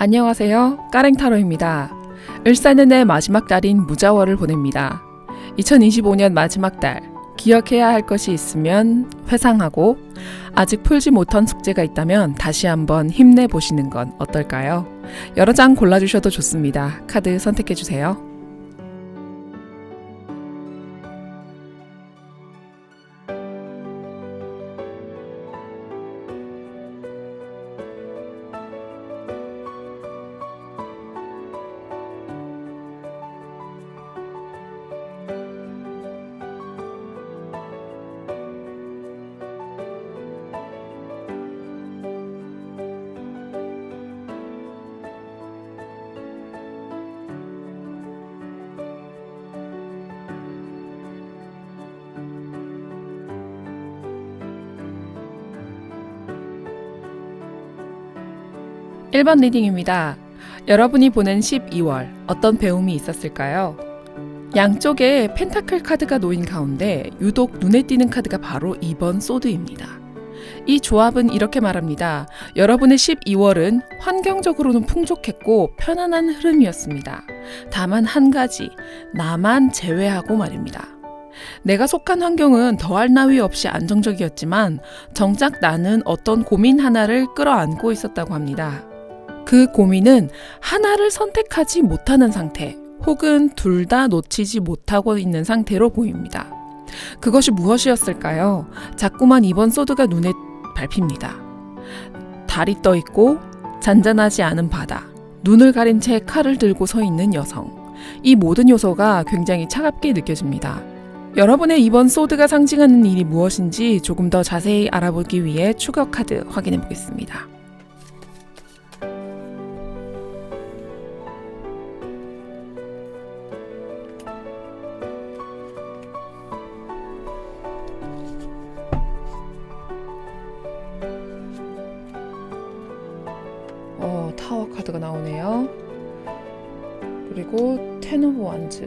안녕하세요. 까랭타로입니다. 을사년의 마지막 달인 무자월을 보냅니다. 2025년 마지막 달, 기억해야 할 것이 있으면 회상하고 아직 풀지 못한 숙제가 있다면 다시 한번 힘내보시는 건 어떨까요? 여러 장 골라주셔도 좋습니다. 카드 선택해주세요. (1번) 리딩입니다. 여러분이 보낸 12월 어떤 배움이 있었을까요? 양쪽에 펜타클 카드가 놓인 가운데 유독 눈에 띄는 카드가 바로 2번 소드입니다. 이 조합은 이렇게 말합니다. 여러분의 12월은 환경적으로는 풍족했고 편안한 흐름이었습니다. 다만 한 가지, 나만 제외하고 말입니다. 내가 속한 환경은 더할 나위 없이 안정적이었지만 정작 나는 어떤 고민 하나를 끌어안고 있었다고 합니다. 그 고민은 하나를 선택하지 못하는 상태 혹은 둘 다 놓치지 못하고 있는 상태로 보입니다. 그것이 무엇이었을까요? 자꾸만 2번 소드가 눈에 밟힙니다. 달이 떠 있고 잔잔하지 않은 바다, 눈을 가린 채 칼을 들고 서 있는 여성. 이 모든 요소가 굉장히 차갑게 느껴집니다. 여러분의 2번 소드가 상징하는 일이 무엇인지 조금 더 자세히 알아보기 위해 추가 카드 확인해 보겠습니다. 타워 카드가 나오네요. 그리고 텐 오브 완즈.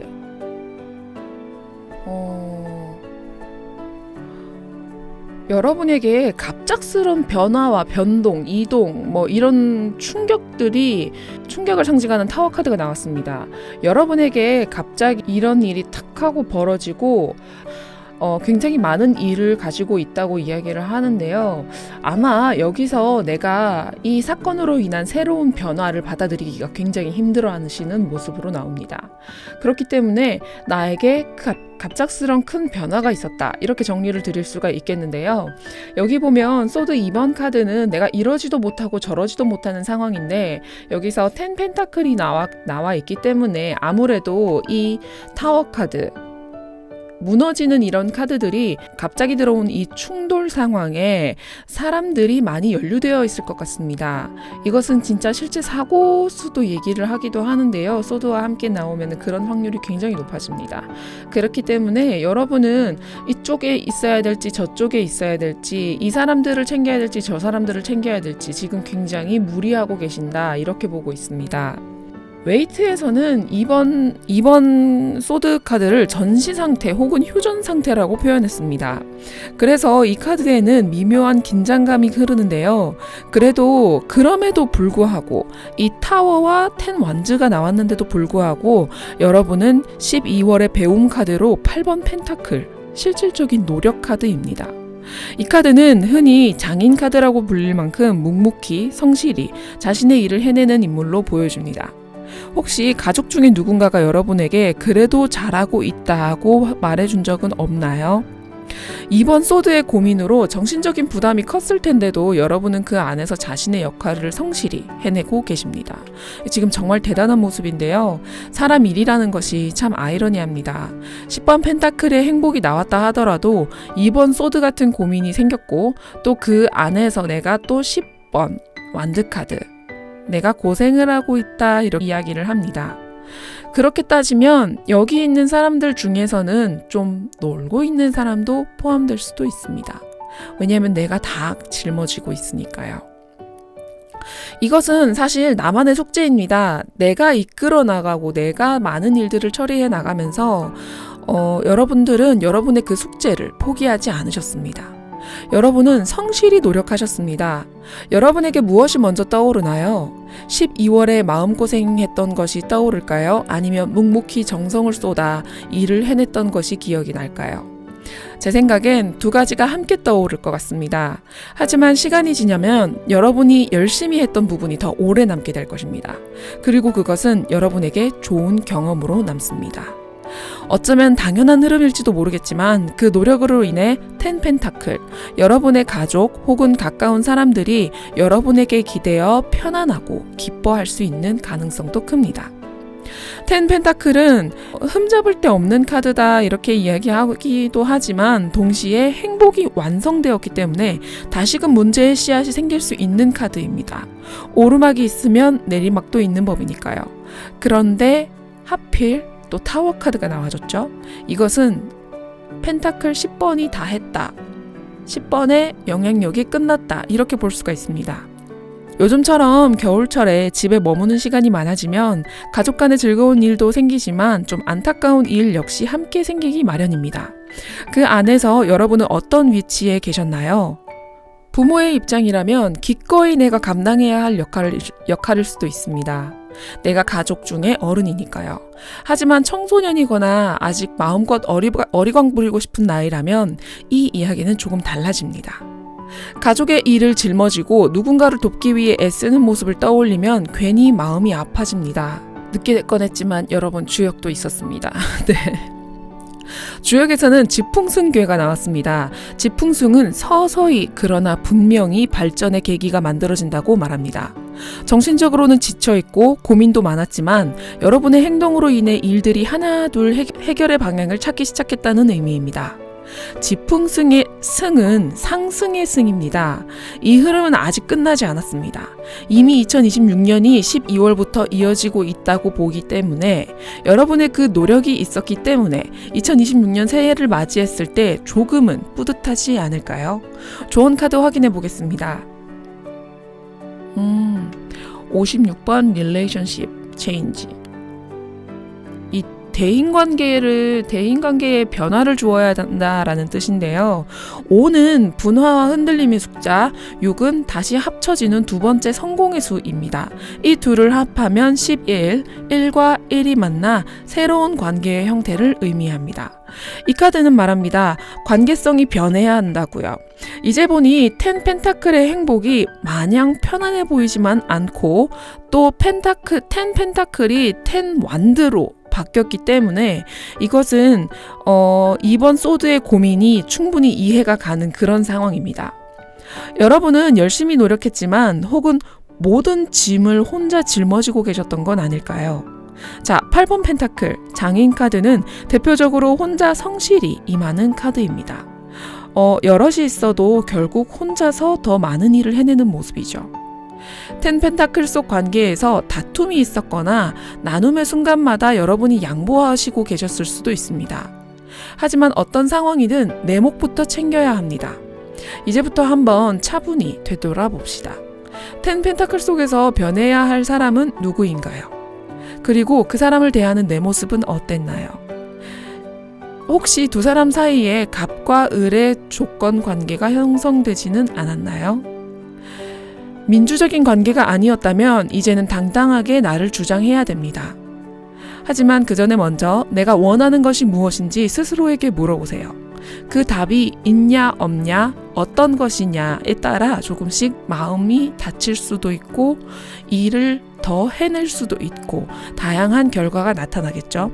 여러분에게 갑작스러운 변화와 변동, 이동, 이런 충격을 상징하는 타워 카드가 나왔습니다. 여러분에게 갑자기 이런 일이 탁 하고 벌어지고 굉장히 많은 일을 가지고 있다고 이야기를 하는데요. 아마 여기서 내가 이 사건으로 인한 새로운 변화를 받아들이기가 굉장히 힘들어하시는 모습으로 나옵니다. 그렇기 때문에 나에게 갑작스러운 큰 변화가 있었다, 이렇게 정리를 드릴 수가 있겠는데요. 여기 보면 소드 2번 카드는 내가 이러지도 못하고 저러지도 못하는 상황인데 여기서 10 펜타클이 나와 있기 때문에 아무래도 이 타워 카드, 무너지는 이런 카드들이 갑자기 들어온 이 충돌 상황에 사람들이 많이 연루되어 있을 것 같습니다. 이것은 진짜 실제 사고 수도 얘기를 하기도 하는데요. 소드와 함께 나오면 그런 확률이 굉장히 높아집니다. 그렇기 때문에 여러분은 이쪽에 있어야 될지 저쪽에 있어야 될지, 이 사람들을 챙겨야 될지 저 사람들을 챙겨야 될지 지금 굉장히 무리하고 계신다, 이렇게 보고 있습니다. 웨이트에서는 2번 소드 카드를 전시 상태 혹은 휴전 상태라고 표현했습니다. 그래서 이 카드에는 미묘한 긴장감이 흐르는데요. 그럼에도 불구하고 이 타워와 10 완즈가 나왔는데도 불구하고 여러분은 12월의 배움 카드로 8번 펜타클, 실질적인 노력 카드입니다. 이 카드는 흔히 장인 카드라고 불릴 만큼 묵묵히 성실히 자신의 일을 해내는 인물로 보여줍니다. 혹시 가족 중에 누군가가 여러분에게 그래도 잘하고 있다고 말해준 적은 없나요? 이번 소드의 고민으로 정신적인 부담이 컸을 텐데도 여러분은 그 안에서 자신의 역할을 성실히 해내고 계십니다. 지금 정말 대단한 모습인데요. 사람 일이라는 것이 참 아이러니합니다. 10번 펜타클의 행복이 나왔다 하더라도 2번 소드 같은 고민이 생겼고 또 그 안에서 내가 또 10번 완드 카드, 내가 고생을 하고 있다, 이렇게 이야기를 합니다. 그렇게 따지면 여기 있는 사람들 중에서는 좀 놀고 있는 사람도 포함될 수도 있습니다. 왜냐하면 내가 다 짊어지고 있으니까요. 이것은 사실 나만의 숙제입니다. 내가 이끌어 나가고 내가 많은 일들을 처리해 나가면서 여러분들은 여러분의 그 숙제를 포기하지 않으셨습니다. 여러분은 성실히 노력하셨습니다. 여러분에게 무엇이 먼저 떠오르나요? 12월에 마음고생했던 것이 떠오를까요? 아니면 묵묵히 정성을 쏟아 일을 해냈던 것이 기억이 날까요? 제 생각엔 두 가지가 함께 떠오를 것 같습니다. 하지만 시간이 지나면 여러분이 열심히 했던 부분이 더 오래 남게 될 것입니다. 그리고 그것은 여러분에게 좋은 경험으로 남습니다. 어쩌면 당연한 흐름일지도 모르겠지만 그 노력으로 인해 텐펜타클, 여러분의 가족 혹은 가까운 사람들이 여러분에게 기대어 편안하고 기뻐할 수 있는 가능성도 큽니다. 텐펜타클은 흠잡을 데 없는 카드다 이렇게 이야기하기도 하지만 동시에 행복이 완성되었기 때문에 다시금 문제의 씨앗이 생길 수 있는 카드입니다. 오르막이 있으면 내리막도 있는 법이니까요. 그런데 하필 또 타워 카드가 나와줬죠. 이것은 펜타클 10번이 다 했다. 10번의 영향력이 끝났다. 이렇게 볼 수가 있습니다. 요즘처럼 겨울철에 집에 머무는 시간이 많아지면 가족 간의 즐거운 일도 생기지만 좀 안타까운 일 역시 함께 생기기 마련입니다. 그 안에서 여러분은 어떤 위치에 계셨나요? 부모의 입장이라면 기꺼이 내가 감당해야 할 역할일 수도 있습니다. 내가 가족 중에 어른이니까요. 하지만 청소년이거나 아직 마음껏 어리광 부리고 싶은 나이라면 이 이야기는 조금 달라집니다. 가족의 일을 짊어지고 누군가를 돕기 위해 애쓰는 모습을 떠올리면 괜히 마음이 아파집니다. 늦게 꺼냈지만 여러분 주역도 있었습니다. 네. 주역에서는 지풍승괴가 나왔습니다. 지풍승은 서서히 그러나 분명히 발전의 계기가 만들어진다고 말합니다. 정신적으로는 지쳐있고 고민도 많았지만 여러분의 행동으로 인해 일들이 하나둘 해결의 방향을 찾기 시작했다는 의미입니다. 지풍승의 승은 상승의 승입니다. 이 흐름은 아직 끝나지 않았습니다. 이미 2026년이 12월부터 이어지고 있다고 보기 때문에 여러분의 그 노력이 있었기 때문에 2026년 새해를 맞이했을 때 조금은 뿌듯하지 않을까요? 좋은 카드 확인해 보겠습니다. 56번 Relationship Change. 이 대인관계의 변화를 주어야 한다라는 뜻인데요. 5는 분화와 흔들림의 숫자, 6은 다시 합쳐지는 두 번째 성공의 수입니다. 이 둘을 합하면 11, 1과 1이 만나 새로운 관계의 형태를 의미합니다. 이 카드는 말합니다. 관계성이 변해야 한다고요. 이제 보니 텐 펜타클의 행복이 마냥 편안해 보이지만 않고 또 텐 펜타클이 텐 완드로 바뀌었기 때문에 이것은 이번 소드의 고민이 충분히 이해가 가는 그런 상황입니다. 여러분은 열심히 노력했지만 혹은 모든 짐을 혼자 짊어지고 계셨던 건 아닐까요? 자, 8번 펜타클 장인 카드는 대표적으로 혼자 성실히 임하는 카드입니다. 여럿이 있어도 결국 혼자서 더 많은 일을 해내는 모습이죠. 텐 펜타클 속 관계에서 다툼이 있었거나 나눔의 순간마다 여러분이 양보하시고 계셨을 수도 있습니다. 하지만 어떤 상황이든 내 몫부터 챙겨야 합니다. 이제부터 한번 차분히 되돌아봅시다. 텐 펜타클 속에서 변해야 할 사람은 누구인가요? 그리고 그 사람을 대하는 내 모습은 어땠나요? 혹시 두 사람 사이에 갑과 을의 조건 관계가 형성되지는 않았나요? 민주적인 관계가 아니었다면 이제는 당당하게 나를 주장해야 됩니다. 하지만 그 전에 먼저 내가 원하는 것이 무엇인지 스스로에게 물어보세요. 그 답이 있냐 없냐 어떤 것이냐에 따라 조금씩 마음이 다칠 수도 있고 일을 더 해낼 수도 있고 다양한 결과가 나타나겠죠.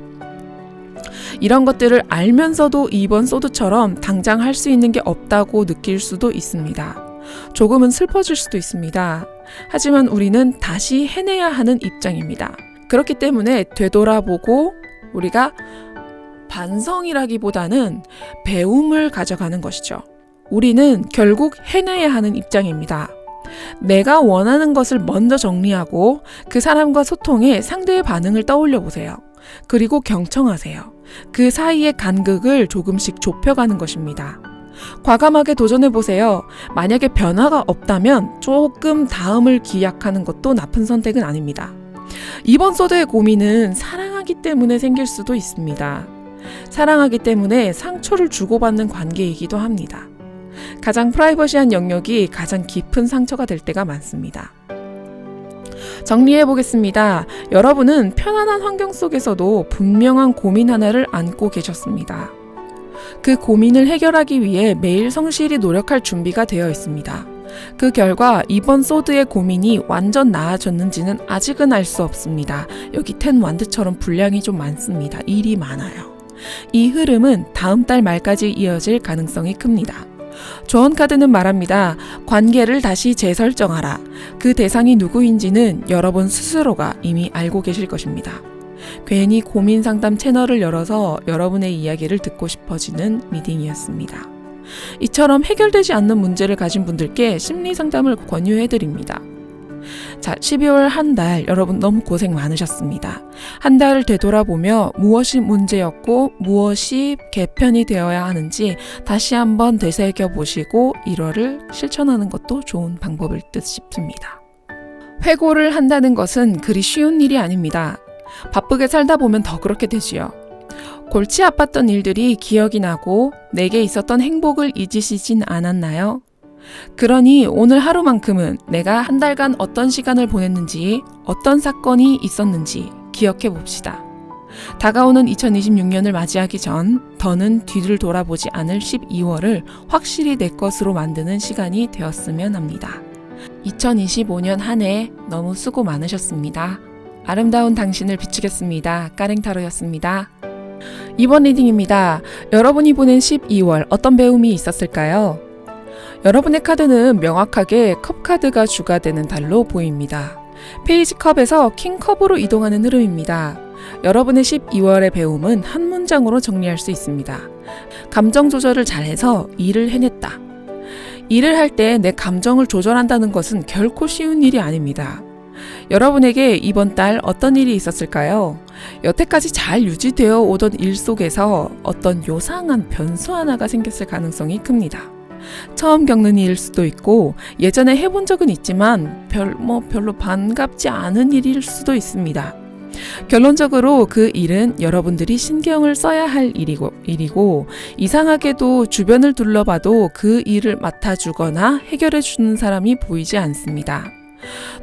이런 것들을 알면서도 이번 소드처럼 당장 할 수 있는 게 없다고 느낄 수도 있습니다. 조금은 슬퍼질 수도 있습니다. 하지만 우리는 다시 해내야 하는 입장입니다. 그렇기 때문에 되돌아보고 우리가 반성이라기보다는 배움을 가져가는 것이죠. 우리는 결국 해내야 하는 입장입니다. 내가 원하는 것을 먼저 정리하고 그 사람과 소통해 상대의 반응을 떠올려 보세요. 그리고 경청하세요. 그 사이의 간극을 조금씩 좁혀가는 것입니다. 과감하게 도전해보세요. 만약에 변화가 없다면 조금 다음을 기약하는 것도 나쁜 선택은 아닙니다. 이번 소드의 고민은 사랑하기 때문에 생길 수도 있습니다. 사랑하기 때문에 상처를 주고받는 관계이기도 합니다. 가장 프라이버시한 영역이 가장 깊은 상처가 될 때가 많습니다. 정리해 보겠습니다. 여러분은 편안한 환경 속에서도 분명한 고민 하나를 안고 계셨습니다. 그 고민을 해결하기 위해 매일 성실히 노력할 준비가 되어 있습니다. 그 결과 이번 소드의 고민이 완전 나아졌는지는 아직은 알 수 없습니다. 여기 10 완드처럼 분량이 좀 많습니다. 일이 많아요. 이 흐름은 다음 달 말까지 이어질 가능성이 큽니다. 조언 카드는 말합니다. 관계를 다시 재설정하라. 그 대상이 누구인지는 여러분 스스로가 이미 알고 계실 것입니다. 괜히 고민 상담 채널을 열어서 여러분의 이야기를 듣고 싶어지는 리딩이었습니다. 이처럼 해결되지 않는 문제를 가진 분들께 심리 상담을 권유해드립니다. 자, 12월 한 달 여러분 너무 고생 많으셨습니다. 한 달을 되돌아보며 무엇이 문제였고 무엇이 개편이 되어야 하는지 다시 한번 되새겨보시고 1월을 실천하는 것도 좋은 방법일 듯 싶습니다. 회고를 한다는 것은 그리 쉬운 일이 아닙니다. 바쁘게 살다 보면 더 그렇게 되지요. 골치 아팠던 일들이 기억이 나고 내게 있었던 행복을 잊으시진 않았나요? 그러니 오늘 하루만큼은 내가 한 달간 어떤 시간을 보냈는지, 어떤 사건이 있었는지 기억해 봅시다. 다가오는 2026년을 맞이하기 전 더는 뒤를 돌아보지 않을 12월을 확실히 내 것으로 만드는 시간이 되었으면 합니다. 2025년 한 해 너무 수고 많으셨습니다. 아름다운 당신을 비추겠습니다. 까랭타로였습니다. 이번 리딩입니다. 여러분이 보낸 12월 어떤 배움이 있었을까요? 여러분의 카드는 명확하게 컵 카드가 주가 되는 달로 보입니다. 페이지 컵에서 킹 컵으로 이동하는 흐름입니다. 여러분의 12월의 배움은 한 문장으로 정리할 수 있습니다. 감정 조절을 잘해서 일을 해냈다. 일을 할 때 내 감정을 조절한다는 것은 결코 쉬운 일이 아닙니다. 여러분에게 이번 달 어떤 일이 있었을까요? 여태까지 잘 유지되어 오던 일 속에서 어떤 요상한 변수 하나가 생겼을 가능성이 큽니다. 처음 겪는 일일 수도 있고 예전에 해본 적은 있지만 별로 반갑지 않은 일일 수도 있습니다. 결론적으로 그 일은 여러분들이 신경을 써야 할 일이고 이상하게도 주변을 둘러봐도 그 일을 맡아주거나 해결해주는 사람이 보이지 않습니다.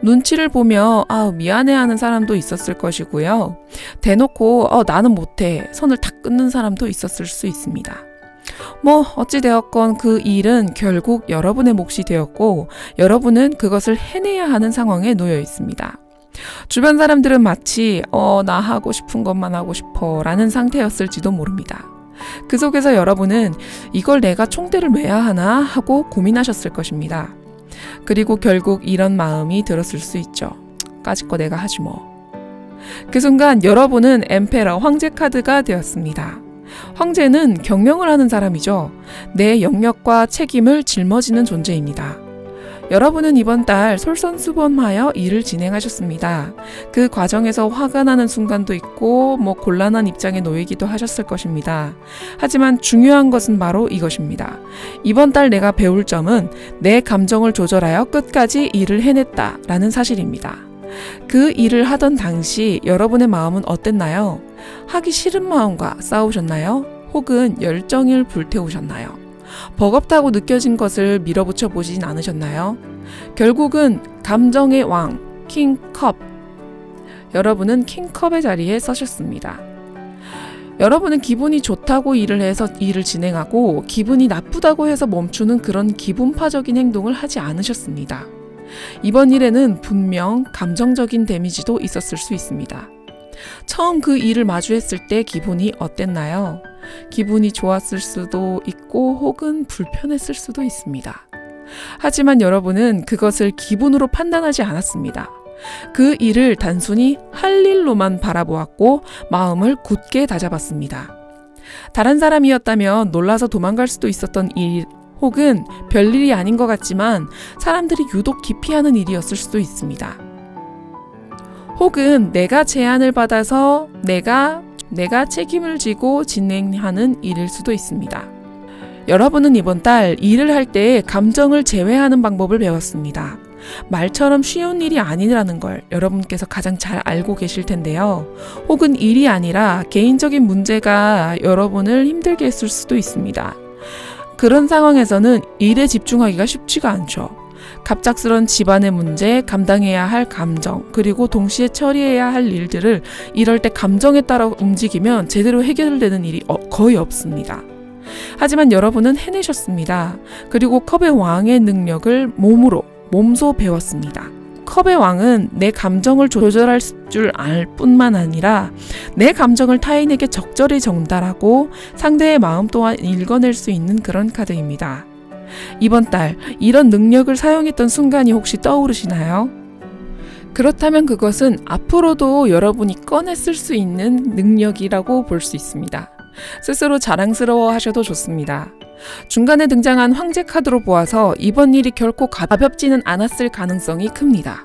눈치를 보며 미안해하는 사람도 있었을 것이고요. 대놓고 나는 못해 선을 탁 끊는 사람도 있었을 수 있습니다. 어찌되었건 그 일은 결국 여러분의 몫이 되었고 여러분은 그것을 해내야 하는 상황에 놓여 있습니다. 주변 사람들은 마치 나 하고 싶은 것만 하고 싶어 라는 상태였을지도 모릅니다. 그 속에서 여러분은 이걸 내가 총대를 매야 하나 하고 고민하셨을 것입니다. 그리고 결국 이런 마음이 들었을 수 있죠. 까짓 거 내가 하지 뭐. 그 순간 여러분은 엠페러 황제 카드가 되었습니다. 황제는 경영을 하는 사람이죠. 내 영역과 책임을 짊어지는 존재입니다. 여러분은 이번 달 솔선수범하여 일을 진행하셨습니다. 그 과정에서 화가 나는 순간도 있고 곤란한 입장에 놓이기도 하셨을 것입니다. 하지만 중요한 것은 바로 이것입니다. 이번 달 내가 배울 점은 내 감정을 조절하여 끝까지 일을 해냈다라는 사실입니다. 그 일을 하던 당시 여러분의 마음은 어땠나요? 하기 싫은 마음과 싸우셨나요? 혹은 열정을 불태우셨나요? 버겁다고 느껴진 것을 밀어붙여 보진 않으셨나요? 결국은 감정의 왕, 킹컵. 여러분은 킹컵의 자리에 서셨습니다. 여러분은 기분이 좋다고 일을 해서 일을 진행하고 기분이 나쁘다고 해서 멈추는 그런 기분파적인 행동을 하지 않으셨습니다. 이번 일에는 분명 감정적인 데미지도 있었을 수 있습니다. 처음 그 일을 마주했을 때 기분이 어땠나요? 기분이 좋았을 수도 있고 혹은 불편했을 수도 있습니다. 하지만 여러분은 그것을 기분으로 판단하지 않았습니다. 그 일을 단순히 할 일로만 바라보았고 마음을 굳게 다잡았습니다. 다른 사람이었다면 놀라서 도망갈 수도 있었던 일 혹은 별일이 아닌 것 같지만 사람들이 유독 기피하는 일이었을 수도 있습니다. 혹은 내가 제안을 받아서 내가 책임을 지고 진행하는 일일 수도 있습니다. 여러분은 이번 달 일을 할 때 감정을 제외하는 방법을 배웠습니다. 말처럼 쉬운 일이 아니라는 걸 여러분께서 가장 잘 알고 계실 텐데요. 혹은 일이 아니라 개인적인 문제가 여러분을 힘들게 했을 수도 있습니다. 그런 상황에서는 일에 집중하기가 쉽지가 않죠. 갑작스런 집안의 문제, 감당해야 할 감정, 그리고 동시에 처리해야 할 일들을 이럴 때 감정에 따라 움직이면 제대로 해결되는 일이 거의 없습니다. 하지만 여러분은 해내셨습니다. 그리고 컵의 왕의 능력을 몸소 배웠습니다. 컵의 왕은 내 감정을 조절할 줄 알 뿐만 아니라 내 감정을 타인에게 적절히 전달하고 상대의 마음 또한 읽어낼 수 있는 그런 카드입니다. 이번 달 이런 능력을 사용했던 순간이 혹시 떠오르시나요? 그렇다면 그것은 앞으로도 여러분이 꺼내 쓸 수 있는 능력이라고 볼 수 있습니다. 스스로 자랑스러워 하셔도 좋습니다. 중간에 등장한 황제 카드로 보아서 이번 일이 결코 가볍지는 않았을 가능성이 큽니다.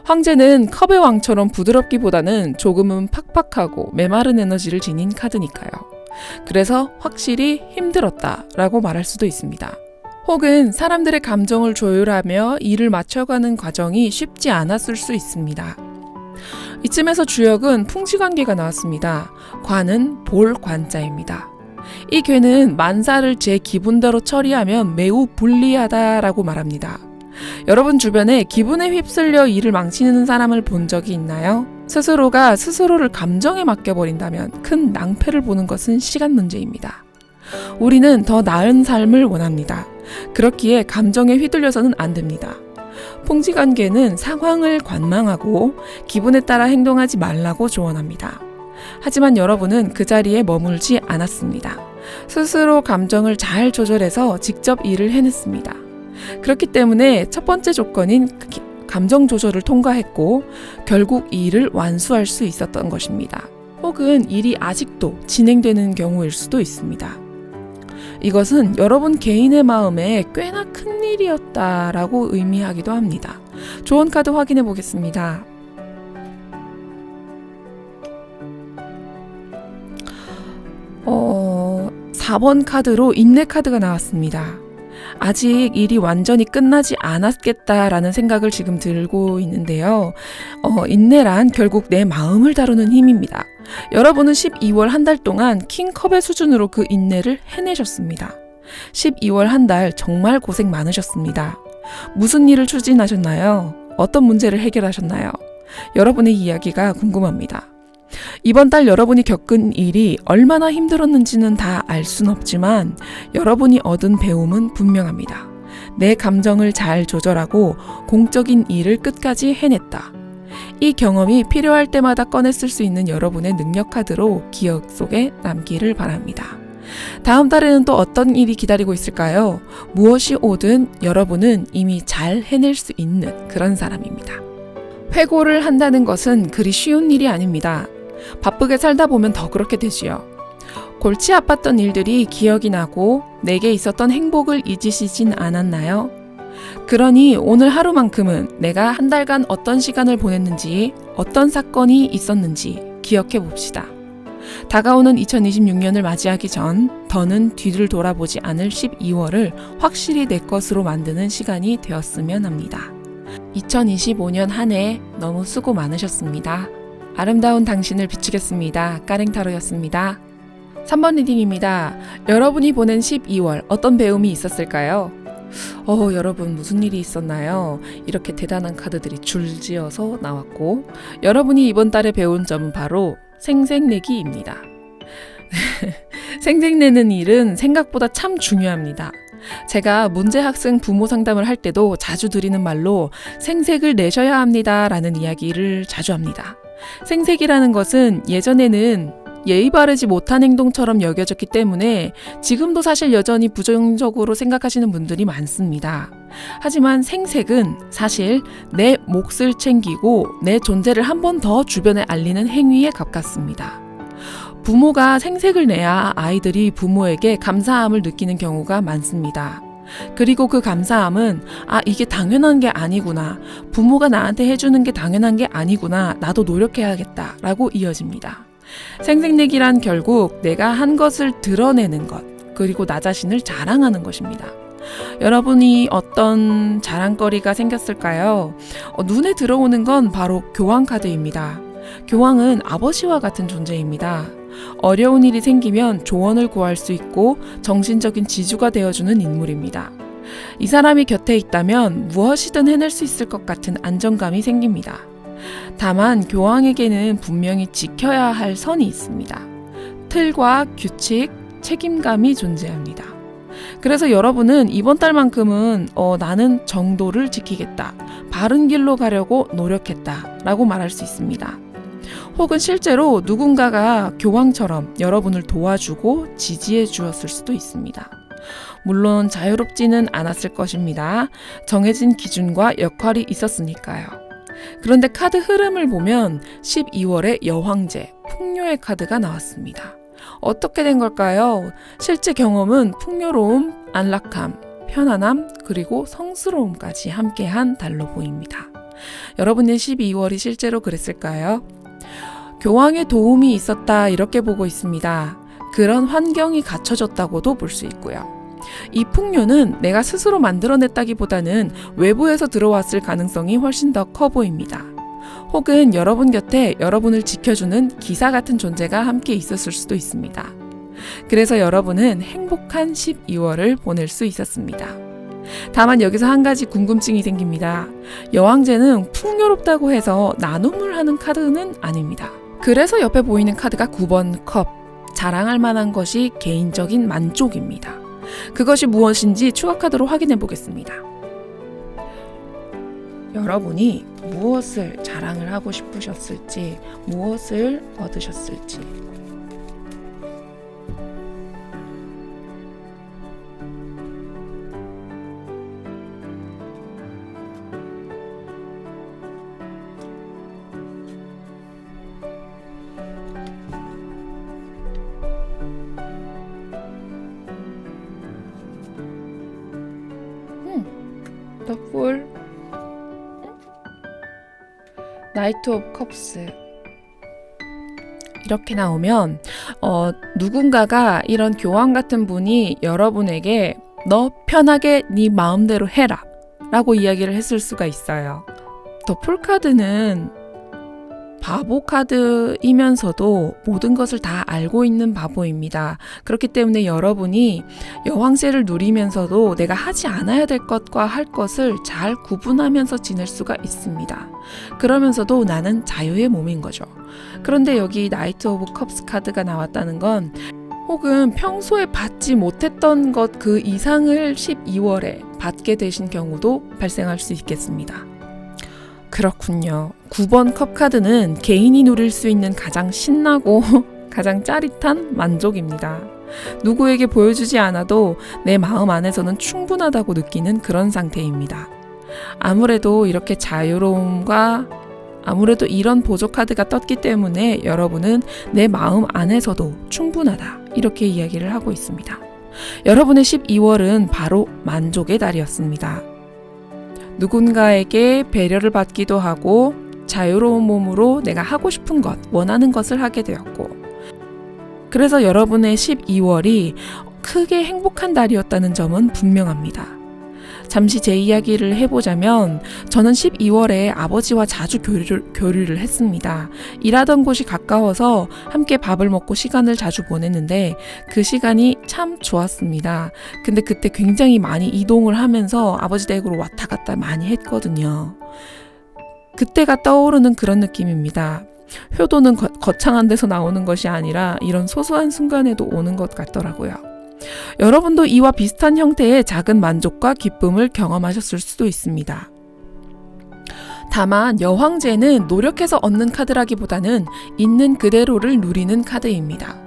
황제는 컵의 왕처럼 부드럽기보다는 조금은 팍팍하고 메마른 에너지를 지닌 카드니까요. 그래서 확실히 힘들었다라고 말할 수도 있습니다. 혹은 사람들의 감정을 조율하며 일을 맞춰가는 과정이 쉽지 않았을 수 있습니다. 이쯤에서 주역은 풍지관계가 나왔습니다. 관은 볼 관자입니다. 이 괴는 만사를 제 기분대로 처리하면 매우 불리하다라고 말합니다. 여러분 주변에 기분에 휩쓸려 일을 망치는 사람을 본 적이 있나요? 스스로가 스스로를 감정에 맡겨버린다면 큰 낭패를 보는 것은 시간 문제입니다. 우리는 더 나은 삶을 원합니다. 그렇기에 감정에 휘둘려서는 안 됩니다. 풍지관계는 상황을 관망하고 기분에 따라 행동하지 말라고 조언합니다. 하지만 여러분은 그 자리에 머물지 않았습니다. 스스로 감정을 잘 조절해서 직접 일을 해냈습니다. 그렇기 때문에 첫 번째 조건인 감정 조절을 통과했고 결국 이 일을 완수할 수 있었던 것입니다. 혹은 일이 아직도 진행되는 경우일 수도 있습니다. 이것은 여러분 개인의 마음에 꽤나 큰 일이었다라고 의미하기도 합니다. 좋은 카드 확인해 보겠습니다. 어, 4번 카드로 인내 카드가 나왔습니다. 아직 일이 완전히 끝나지 않았겠다라는 생각을 지금 들고 있는데요. 인내란 결국 내 마음을 다루는 힘입니다. 여러분은 12월 한 달 동안 킹컵의 수준으로 그 인내를 해내셨습니다. 12월 한 달 정말 고생 많으셨습니다. 무슨 일을 추진하셨나요? 어떤 문제를 해결하셨나요? 여러분의 이야기가 궁금합니다. 이번 달 여러분이 겪은 일이 얼마나 힘들었는지는 다 알 순 없지만 여러분이 얻은 배움은 분명합니다. 내 감정을 잘 조절하고 공적인 일을 끝까지 해냈다. 이 경험이 필요할 때마다 꺼내 쓸 수 있는 여러분의 능력 카드로 기억 속에 남기를 바랍니다. 다음 달에는 또 어떤 일이 기다리고 있을까요? 무엇이 오든 여러분은 이미 잘 해낼 수 있는 그런 사람입니다. 회고를 한다는 것은 그리 쉬운 일이 아닙니다. 바쁘게 살다 보면 더 그렇게 되지요. 골치 아팠던 일들이 기억이 나고 내게 있었던 행복을 잊으시진 않았나요? 그러니 오늘 하루만큼은 내가 한 달간 어떤 시간을 보냈는지, 어떤 사건이 있었는지 기억해 봅시다. 다가오는 2026년을 맞이하기 전 더는 뒤를 돌아보지 않을 12월을 확실히 내 것으로 만드는 시간이 되었으면 합니다. 2025년 한 해 너무 수고 많으셨습니다. 아름다운 당신을 비추겠습니다. 까랭타로였습니다. 3번 리딩입니다. 여러분이 보낸 12월 어떤 배움이 있었을까요? 여러분 무슨 일이 있었나요? 이렇게 대단한 카드들이 줄지어서 나왔고 여러분이 이번 달에 배운 점은 바로 생색내기입니다. 생색내는 일은 생각보다 참 중요합니다. 제가 문제학생 부모 상담을 할 때도 자주 드리는 말로 생색을 내셔야 합니다 라는 이야기를 자주 합니다. 생색이라는 것은 예전에는 예의 바르지 못한 행동처럼 여겨졌기 때문에 지금도 사실 여전히 부정적으로 생각하시는 분들이 많습니다. 하지만 생색은 사실 내 몫을 챙기고 내 존재를 한 번 더 주변에 알리는 행위에 가깝습니다. 부모가 생색을 내야 아이들이 부모에게 감사함을 느끼는 경우가 많습니다. 그리고 그 감사함은 이게 당연한 게 아니구나. 부모가 나한테 해주는 게 당연한 게 아니구나. 나도 노력해야겠다. 라고 이어집니다. 생색내기란 결국 내가 한 것을 드러내는 것, 그리고 나 자신을 자랑하는 것입니다. 여러분이 어떤 자랑거리가 생겼을까요? 눈에 들어오는 건 바로 교황 카드입니다. 교황은 아버지와 같은 존재입니다. 어려운 일이 생기면 조언을 구할 수 있고 정신적인 지주가 되어주는 인물입니다. 이 사람이 곁에 있다면 무엇이든 해낼 수 있을 것 같은 안정감이 생깁니다. 다만 교황에게는 분명히 지켜야 할 선이 있습니다. 틀과 규칙, 책임감이 존재합니다. 그래서 여러분은 이번 달만큼은 나는 정도를 지키겠다, 바른 길로 가려고 노력했다 라고 말할 수 있습니다. 혹은 실제로 누군가가 교황처럼 여러분을 도와주고 지지해 주었을 수도 있습니다. 물론 자유롭지는 않았을 것입니다. 정해진 기준과 역할이 있었으니까요. 그런데 카드 흐름을 보면 12월에 여황제, 풍요의 카드가 나왔습니다. 어떻게 된 걸까요? 실제 경험은 풍요로움, 안락함, 편안함, 그리고 성스러움까지 함께한 달로 보입니다. 여러분의 12월이 실제로 그랬을까요? 교황의 도움이 있었다 이렇게 보고 있습니다. 그런 환경이 갖춰졌다고도 볼 수 있고요. 이 풍요는 내가 스스로 만들어냈다기보다는 외부에서 들어왔을 가능성이 훨씬 더 커 보입니다. 혹은 여러분 곁에 여러분을 지켜주는 기사 같은 존재가 함께 있었을 수도 있습니다. 그래서 여러분은 행복한 12월을 보낼 수 있었습니다. 다만 여기서 한 가지 궁금증이 생깁니다. 여왕제는 풍요롭다고 해서 나눔을 하는 카드는 아닙니다. 그래서 옆에 보이는 카드가 9번 컵, 자랑할 만한 것이 개인적인 만족입니다. 그것이 무엇인지 추가 카드로 확인해 보겠습니다. 여러분이 무엇을 자랑을 하고 싶으셨을지, 무엇을 얻으셨을지. The Fool, 나이트 오브 컵스. 이렇게 나오면 누군가가 이런 교황 같은 분이 여러분에게 너 편하게 네 마음대로 해라 라고 이야기를 했을 수가 있어요. 더 풀 카드는 바보 카드이면서도 모든 것을 다 알고 있는 바보입니다. 그렇기 때문에 여러분이 여왕제를 누리면서도 내가 하지 않아야 될 것과 할 것을 잘 구분하면서 지낼 수가 있습니다. 그러면서도 나는 자유의 몸인 거죠. 그런데 여기 나이트 오브 컵스 카드가 나왔다는 건 혹은 평소에 받지 못했던 것 그 이상을 12월에 받게 되신 경우도 발생할 수 있겠습니다. 그렇군요. 9번 컵 카드는 개인이 누릴 수 있는 가장 신나고 가장 짜릿한 만족입니다. 누구에게 보여주지 않아도 내 마음 안에서는 충분하다고 느끼는 그런 상태입니다. 아무래도 이렇게 자유로움과 아무래도 이런 보조 카드가 떴기 때문에 여러분은 내 마음 안에서도 충분하다 이렇게 이야기를 하고 있습니다. 여러분의 12월은 바로 만족의 달이었습니다. 누군가에게 배려를 받기도 하고 자유로운 몸으로 내가 하고 싶은 것, 원하는 것을 하게 되었고, 그래서 여러분의 12월이 크게 행복한 달이었다는 점은 분명합니다. 잠시 제 이야기를 해보자면 저는 12월에 아버지와 자주 교류를 했습니다. 일하던 곳이 가까워서 함께 밥을 먹고 시간을 자주 보냈는데 그 시간이 참 좋았습니다. 근데 그때 굉장히 많이 이동을 하면서 아버지 댁으로 왔다 갔다 많이 했거든요. 그때가 떠오르는 그런 느낌입니다. 효도는 거창한 데서 나오는 것이 아니라 이런 소소한 순간에도 오는 것 같더라고요. 여러분도 이와 비슷한 형태의 작은 만족과 기쁨을 경험하셨을 수도 있습니다. 다만 여황제는 노력해서 얻는 카드라기보다는 있는 그대로를 누리는 카드입니다.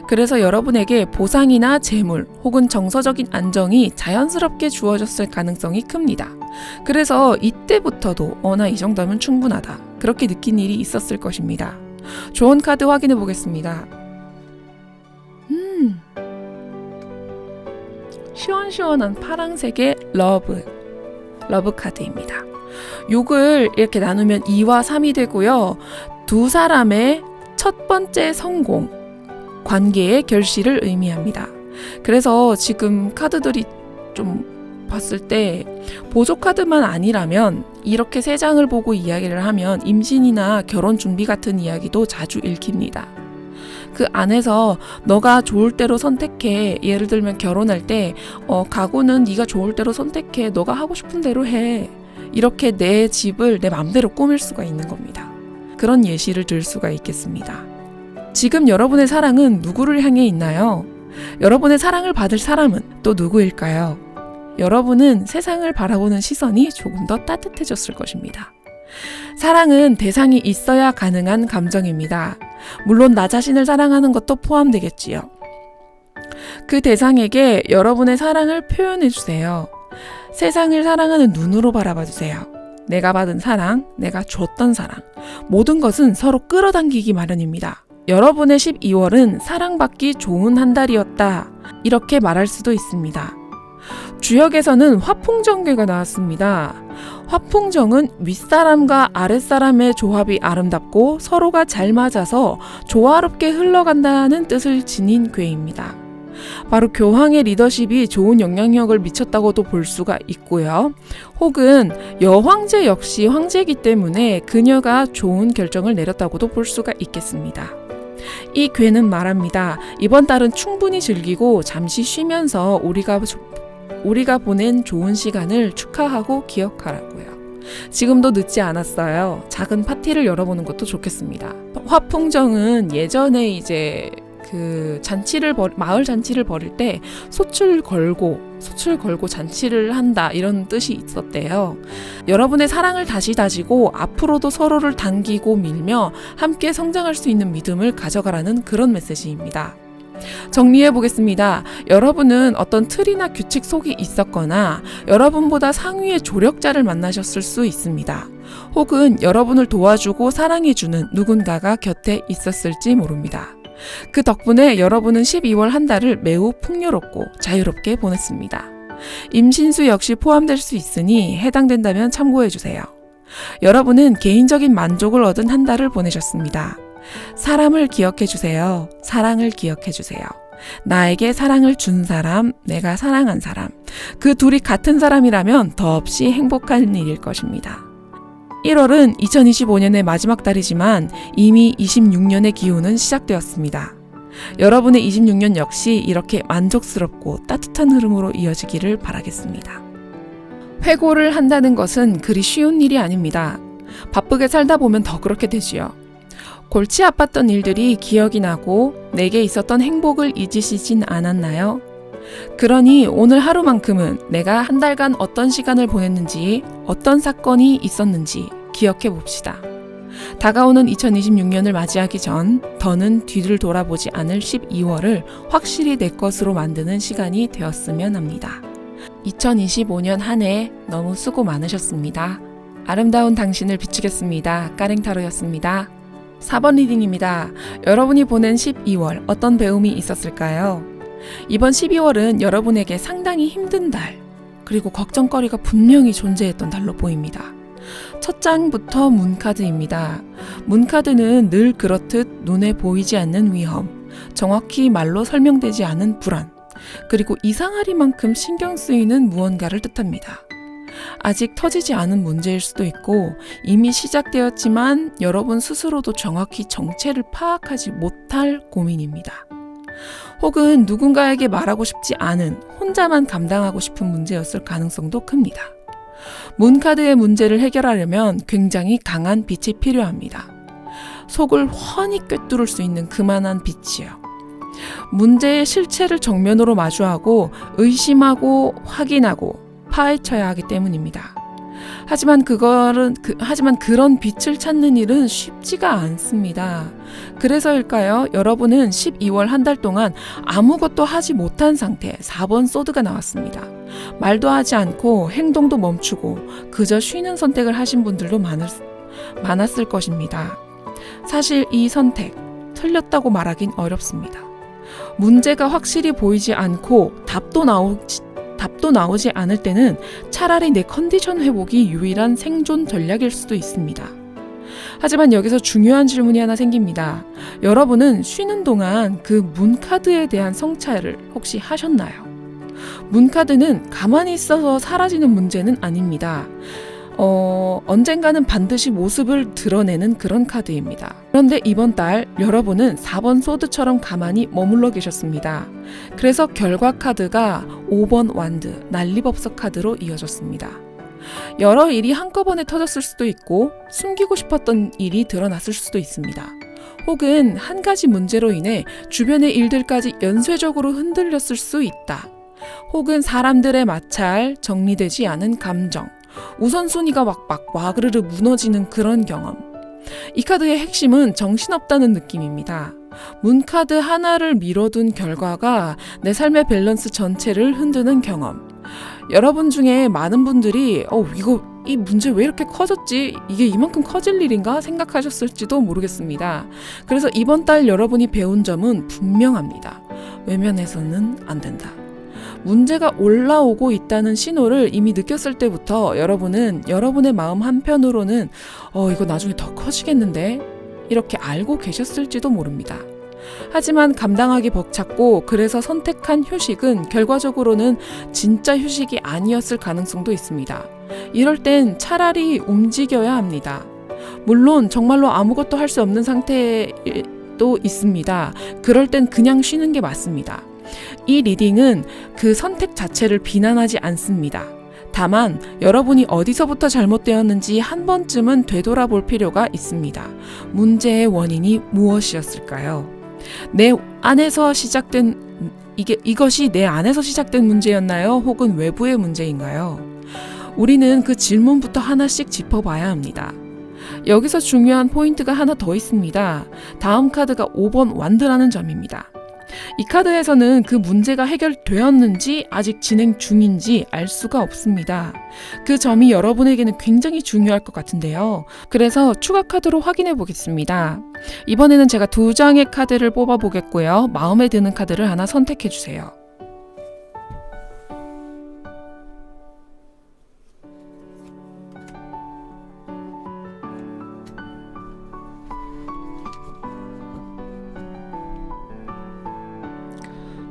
그래서 여러분에게 보상이나 재물 혹은 정서적인 안정이 자연스럽게 주어졌을 가능성이 큽니다. 그래서 이때부터도 나 이 정도면 충분하다 그렇게 느낀 일이 있었을 것입니다. 좋은 카드 확인해 보겠습니다. 시원시원한 파랑색의 러브 카드입니다. 욕을 이렇게 나누면 2와 3이 되고요. 두 사람의 첫 번째 성공, 관계의 결실을 의미합니다. 그래서 지금 카드들이 좀 봤을 때 보조 카드만 아니라면 이렇게 세 장을 보고 이야기를 하면 임신이나 결혼 준비 같은 이야기도 자주 읽힙니다. 그 안에서 너가 좋을 대로 선택해. 예를 들면 결혼할 때 가구는 네가 좋을 대로 선택해. 너가 하고 싶은 대로 해. 이렇게 내 집을 내 맘대로 꾸밀 수가 있는 겁니다. 그런 예시를 들 수가 있겠습니다. 지금 여러분의 사랑은 누구를 향해 있나요? 여러분의 사랑을 받을 사람은 또 누구일까요? 여러분은 세상을 바라보는 시선이 조금 더 따뜻해졌을 것입니다. 사랑은 대상이 있어야 가능한 감정입니다. 물론 나 자신을 사랑하는 것도 포함되겠지요. 그 대상에게 여러분의 사랑을 표현해 주세요. 세상을 사랑하는 눈으로 바라봐 주세요. 내가 받은 사랑, 내가 줬던 사랑, 모든 것은 서로 끌어당기기 마련입니다. 여러분의 12월은 사랑받기 좋은 한 달이었다. 이렇게 말할 수도 있습니다. 주역에서는 화풍정괴가 나왔습니다. 화풍정은 윗사람과 아랫사람의 조합이 아름답고 서로가 잘 맞아서 조화롭게 흘러간다는 뜻을 지닌 괴입니다. 바로 교황의 리더십이 좋은 영향력을 미쳤다고도 볼 수가 있고요. 혹은 여황제 역시 황제이기 때문에 그녀가 좋은 결정을 내렸다고도 볼 수가 있겠습니다. 이 괴는 말합니다. 이번 달은 충분히 즐기고 잠시 쉬면서 우리가 보낸 좋은 시간을 축하하고 기억하라고요. 지금도 늦지 않았어요. 작은 파티를 열어보는 것도 좋겠습니다. 화풍정은 예전에 이제 마을 잔치를 벌일 때 솥을 걸고 잔치를 한다, 이런 뜻이 있었대요. 여러분의 사랑을 다시 다지고 앞으로도 서로를 당기고 밀며 함께 성장할 수 있는 믿음을 가져가라는 그런 메시지입니다. 정리해 보겠습니다. 여러분은 어떤 틀이나 규칙 속에 있었거나 여러분보다 상위의 조력자를 만나셨을 수 있습니다. 혹은 여러분을 도와주고 사랑해주는 누군가가 곁에 있었을지 모릅니다. 그 덕분에 여러분은 12월 한 달을 매우 풍요롭고 자유롭게 보냈습니다. 임신수 역시 포함될 수 있으니 해당된다면 참고해주세요. 여러분은 개인적인 만족을 얻은 한 달을 보내셨습니다. 사람을 기억해주세요. 사랑을 기억해주세요. 나에게 사랑을 준 사람, 내가 사랑한 사람, 그 둘이 같은 사람이라면 더없이 행복한 일일 것입니다. 1월은 2025년의 마지막 달이지만 이미 26년의 기운은 시작되었습니다. 여러분의 26년 역시 이렇게 만족스럽고 따뜻한 흐름으로 이어지기를 바라겠습니다. 회고를 한다는 것은 그리 쉬운 일이 아닙니다. 바쁘게 살다 보면 더 그렇게 되지요. 골치 아팠던 일들이 기억이 나고 내게 있었던 행복을 잊으시진 않았나요? 그러니 오늘 하루만큼은 내가 한 달간 어떤 시간을 보냈는지, 어떤 사건이 있었는지 기억해 봅시다. 다가오는 2026년을 맞이하기 전 더는 뒤를 돌아보지 않을 12월을 확실히 내 것으로 만드는 시간이 되었으면 합니다. 2025년 한 해 너무 수고 많으셨습니다. 아름다운 당신을 비추겠습니다. 까랭타로였습니다. 4번 리딩입니다. 여러분이 보낸 12월 어떤 배움이 있었을까요? 이번 12월은 여러분에게 상당히 힘든 달, 그리고 걱정거리가 분명히 존재했던 달로 보입니다. 첫 장부터 문카드입니다. 문카드는 늘 그렇듯 눈에 보이지 않는 위험, 정확히 말로 설명되지 않은 불안, 그리고 이상하리만큼 신경 쓰이는 무언가를 뜻합니다. 아직 터지지 않은 문제일 수도 있고 이미 시작되었지만 여러분 스스로도 정확히 정체를 파악하지 못할 고민입니다. 혹은 누군가에게 말하고 싶지 않은 혼자만 감당하고 싶은 문제였을 가능성도 큽니다. 문카드의 문제를 해결하려면 굉장히 강한 빛이 필요합니다. 속을 훤히 꿰뚫을 수 있는 그만한 빛이요. 문제의 실체를 정면으로 마주하고 의심하고 확인하고 파헤쳐야 하기 때문입니다. 하지만 그런 빛을 찾는 일은 쉽지가 않습니다. 그래서일까요? 여러분은 12월 한 달 동안 아무것도 하지 못한 상태, 4번 소드가 나왔습니다. 말도 하지 않고 행동도 멈추고 그저 쉬는 선택을 하신 분들도 많았을 것입니다. 사실 이 선택, 틀렸다고 말하긴 어렵습니다. 문제가 확실히 보이지 않고 답도 나오지 않을 때는 차라리 내 컨디션 회복이 유일한 생존 전략일 수도 있습니다. 하지만 여기서 중요한 질문이 하나 생깁니다. 여러분은 쉬는 동안 그 문카드에 대한 성찰을 혹시 하셨나요? 문카드는 가만히 있어서 사라지는 문제는 아닙니다. 언젠가는 반드시 모습을 드러내는 그런 카드입니다. 그런데 이번 달 여러분은 4번 소드처럼 가만히 머물러 계셨습니다. 그래서 결과 카드가 5번 완드, 난리법석 카드로 이어졌습니다. 여러 일이 한꺼번에 터졌을 수도 있고 숨기고 싶었던 일이 드러났을 수도 있습니다. 혹은 한 가지 문제로 인해 주변의 일들까지 연쇄적으로 흔들렸을 수 있다. 혹은 사람들의 마찰, 정리되지 않은 감정, 우선순위가 막 와그르르 무너지는 그런 경험. 이 카드의 핵심은 정신없다는 느낌입니다. 문카드 하나를 밀어둔 결과가 내 삶의 밸런스 전체를 흔드는 경험. 여러분 중에 많은 분들이 이 문제 왜 이렇게 커졌지? 이게 이만큼 커질 일인가? 생각하셨을지도 모르겠습니다. 그래서 이번 달 여러분이 배운 점은 분명합니다. 외면해서는 안 된다. 문제가 올라오고 있다는 신호를 이미 느꼈을 때부터 여러분은 여러분의 마음 한편으로는 이거 나중에 더 커지겠는데? 이렇게 알고 계셨을지도 모릅니다. 하지만 감당하기 벅찼고 그래서 선택한 휴식은 결과적으로는 진짜 휴식이 아니었을 가능성도 있습니다. 이럴 땐 차라리 움직여야 합니다. 물론 정말로 아무것도 할 수 없는 상태도 있습니다. 그럴 땐 그냥 쉬는 게 맞습니다. 이 리딩은 그 선택 자체를 비난하지 않습니다. 다만 여러분이 어디서부터 잘못되었는지 한 번쯤은 되돌아볼 필요가 있습니다. 문제의 원인이 무엇이었을까요? 이것이 내 안에서 시작된 문제였나요? 혹은 외부의 문제인가요? 우리는 그 질문부터 하나씩 짚어봐야 합니다. 여기서 중요한 포인트가 하나 더 있습니다. 다음 카드가 5번 완드라는 점입니다. 이 카드에서는 그 문제가 해결되었는지 아직 진행 중인지 알 수가 없습니다. 그 점이 여러분에게는 굉장히 중요할 것 같은데요. 그래서 추가 카드로 확인해 보겠습니다. 이번에는 제가 2장의 카드를 뽑아 보겠고요. 마음에 드는 카드를 하나 선택해 주세요.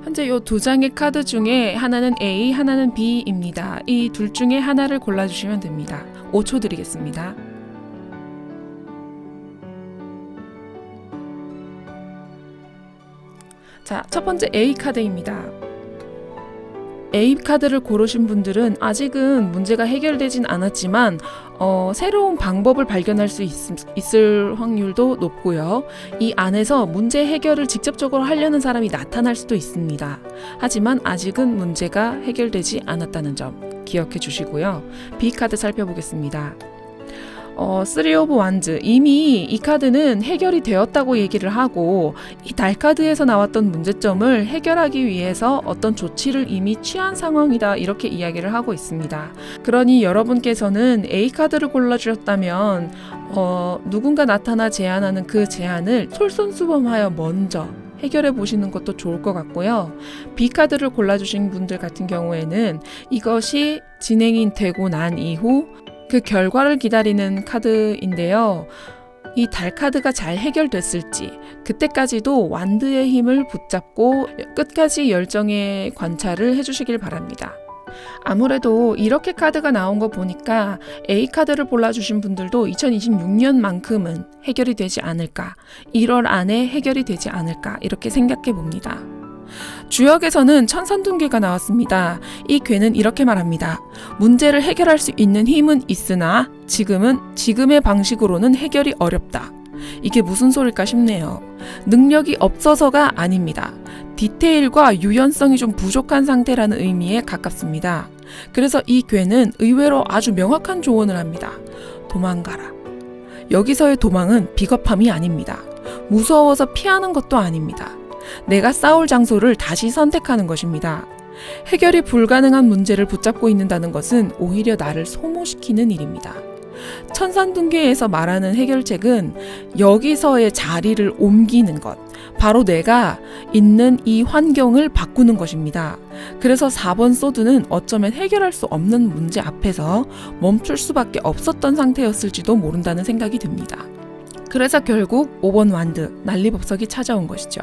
현재 이 2장의 카드 중에 하나는 A, 하나는 B입니다. 이 둘 중에 하나를 골라주시면 됩니다. 5초 드리겠습니다. 자, 첫 번째 A 카드입니다. A 카드를 고르신 분들은 아직은 문제가 해결되진 않았지만 새로운 방법을 발견할 수 있을 확률도 높고요. 이 안에서 문제 해결을 직접적으로 하려는 사람이 나타날 수도 있습니다. 하지만 아직은 문제가 해결되지 않았다는 점 기억해 주시고요. B 카드 살펴보겠습니다. 3 of Wands, 이미 이 카드는 해결이 되었다고 얘기를 하고 이 달 카드에서 나왔던 문제점을 해결하기 위해서 어떤 조치를 이미 취한 상황이다, 이렇게 이야기를 하고 있습니다. 그러니 여러분께서는 A 카드를 골라주셨다면 누군가 나타나 제안하는 그 제안을 솔선수범하여 먼저 해결해 보시는 것도 좋을 것 같고요. B 카드를 골라주신 분들 같은 경우에는 이것이 진행이 되고 난 이후 그 결과를 기다리는 카드인데요. 이 달 카드가 잘 해결됐을지 그때까지도 완드의 힘을 붙잡고 끝까지 열정의 관찰을 해주시길 바랍니다. 아무래도 이렇게 카드가 나온 거 보니까 A 카드를 골라주신 분들도 2026년만큼은 해결이 되지 않을까, 1월 안에 해결이 되지 않을까, 이렇게 생각해 봅니다. 주역에서는 천산둥개가 나왔습니다. 이 괴는 이렇게 말합니다. 문제를 해결할 수 있는 힘은 있으나 지금의 방식으로는 해결이 어렵다. 이게 무슨 소릴까 싶네요. 능력이 없어서가 아닙니다. 디테일과 유연성이 좀 부족한 상태라는 의미에 가깝습니다. 그래서 이 괴는 의외로 아주 명확한 조언을 합니다. 도망가라. 여기서의 도망은 비겁함이 아닙니다. 무서워서 피하는 것도 아닙니다. 내가 싸울 장소를 다시 선택하는 것입니다. 해결이 불가능한 문제를 붙잡고 있는다는 것은 오히려 나를 소모시키는 일입니다. 천산둥개에서 말하는 해결책은 여기서의 자리를 옮기는 것, 바로 내가 있는 이 환경을 바꾸는 것입니다. 그래서 4번 소드는 어쩌면 해결할 수 없는 문제 앞에서 멈출 수밖에 없었던 상태였을지도 모른다는 생각이 듭니다. 그래서 결국 5번 완드, 난리법석이 찾아온 것이죠.